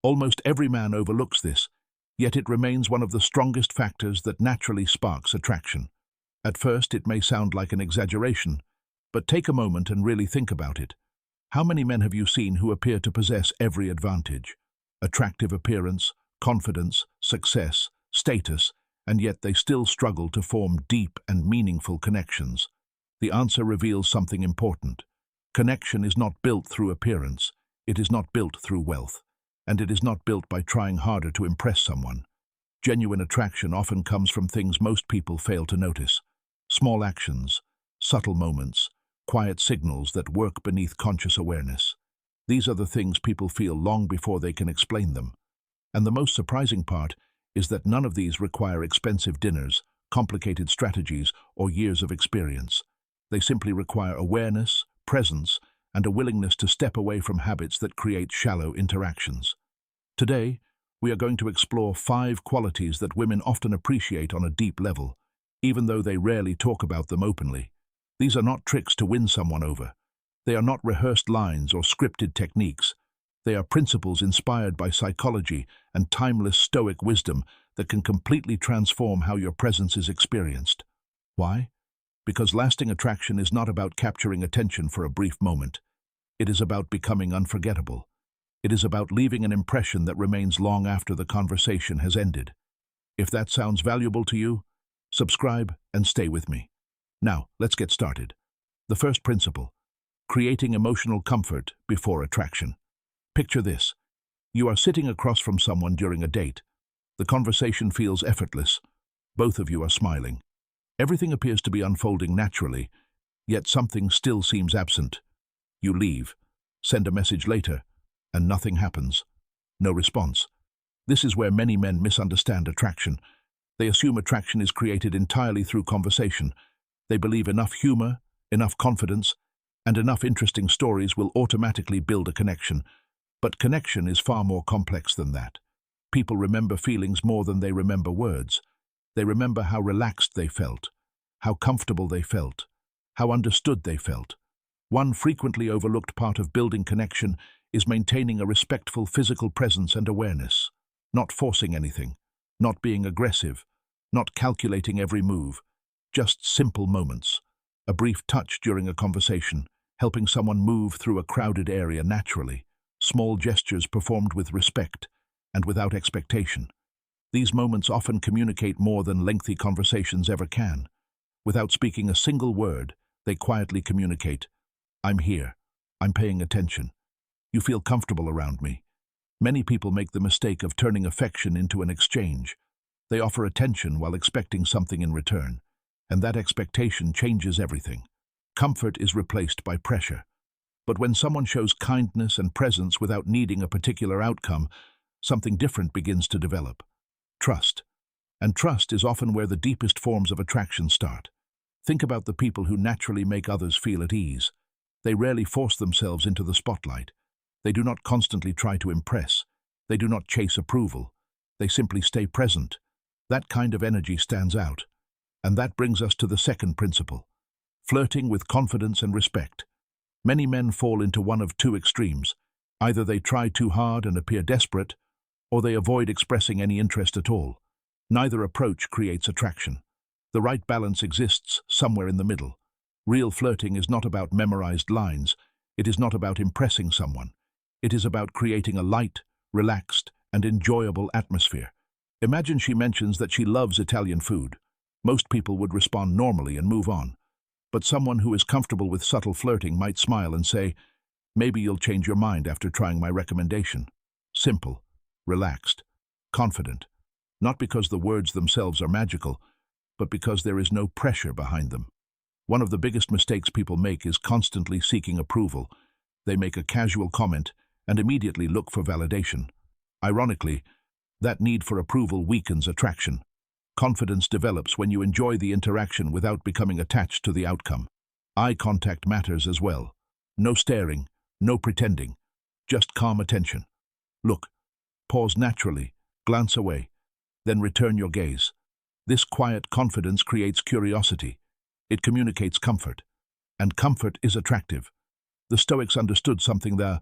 Almost every man overlooks this, yet it remains one of the strongest factors that naturally sparks attraction. At first, it may sound like an exaggeration, but take a moment and really think about it. How many men have you seen who appear to possess every advantage? Attractive appearance, confidence, success, status, and yet they still struggle to form deep and meaningful connections. The answer reveals something important. Connection is not built through appearance, it is not built through wealth, and it is not built by trying harder to impress someone. Genuine attraction often comes from things most people fail to notice. Small actions, subtle moments, quiet signals that work beneath conscious awareness. These are the things people feel long before they can explain them. And the most surprising part is that none of these require expensive dinners, complicated strategies, or years of experience. They simply require awareness, presence, and a willingness to step away from habits that create shallow interactions. Today, we are going to explore 5 qualities that women often appreciate on a deep level, even though they rarely talk about them openly. These are not tricks to win someone over. They are not rehearsed lines or scripted techniques. They are principles inspired by psychology and timeless Stoic wisdom that can completely transform how your presence is experienced. Why? Because lasting attraction is not about capturing attention for a brief moment. It is about becoming unforgettable. It is about leaving an impression that remains long after the conversation has ended. If that sounds valuable to you, subscribe and stay with me. Now, let's get started. The first principle: creating emotional comfort before attraction. Picture this. You are sitting across from someone during a date. The conversation feels effortless. Both of you are smiling. Everything appears to be unfolding naturally, yet something still seems absent. You leave, send a message later, and nothing happens. No response. This is where many men misunderstand attraction. They assume attraction is created entirely through conversation. They believe enough humor, enough confidence, and enough interesting stories will automatically build a connection. But connection is far more complex than that. People remember feelings more than they remember words. They remember how relaxed they felt, how comfortable they felt, how understood they felt. One frequently overlooked part of building connection is maintaining a respectful physical presence and awareness, not forcing anything, not being aggressive, not calculating every move, just simple moments. A brief touch during a conversation, helping someone move through a crowded area naturally. Small gestures performed with respect and without expectation. These moments often communicate more than lengthy conversations ever can. Without speaking a single word, they quietly communicate, "I'm here. I'm paying attention. You feel comfortable around me." Many people make the mistake of turning affection into an exchange. They offer attention while expecting something in return, and that expectation changes everything. Comfort is replaced by pressure. But when someone shows kindness and presence without needing a particular outcome, something different begins to develop. Trust. And trust is often where the deepest forms of attraction start. Think about the people who naturally make others feel at ease. They rarely force themselves into the spotlight. They do not constantly try to impress. They do not chase approval. They simply stay present. That kind of energy stands out. And that brings us to the second principle: flirting with confidence and respect. Many men fall into one of 2 extremes. Either they try too hard and appear desperate, or they avoid expressing any interest at all. Neither approach creates attraction. The right balance exists somewhere in the middle. Real flirting is not about memorized lines. It is not about impressing someone. It is about creating a light, relaxed, and enjoyable atmosphere. Imagine she mentions that she loves Italian food. Most people would respond normally and move on. But someone who is comfortable with subtle flirting might smile and say, "Maybe you'll change your mind after trying my recommendation." Simple, relaxed, confident. Not because the words themselves are magical, but because there is no pressure behind them. One of the biggest mistakes people make is constantly seeking approval. They make a casual comment and immediately look for validation. Ironically, that need for approval weakens attraction. Confidence develops when you enjoy the interaction without becoming attached to the outcome. Eye contact matters as well. No staring, no pretending, just calm attention. Look, pause naturally, glance away, then return your gaze. This quiet confidence creates curiosity. It communicates comfort, and comfort is attractive. The Stoics understood something there.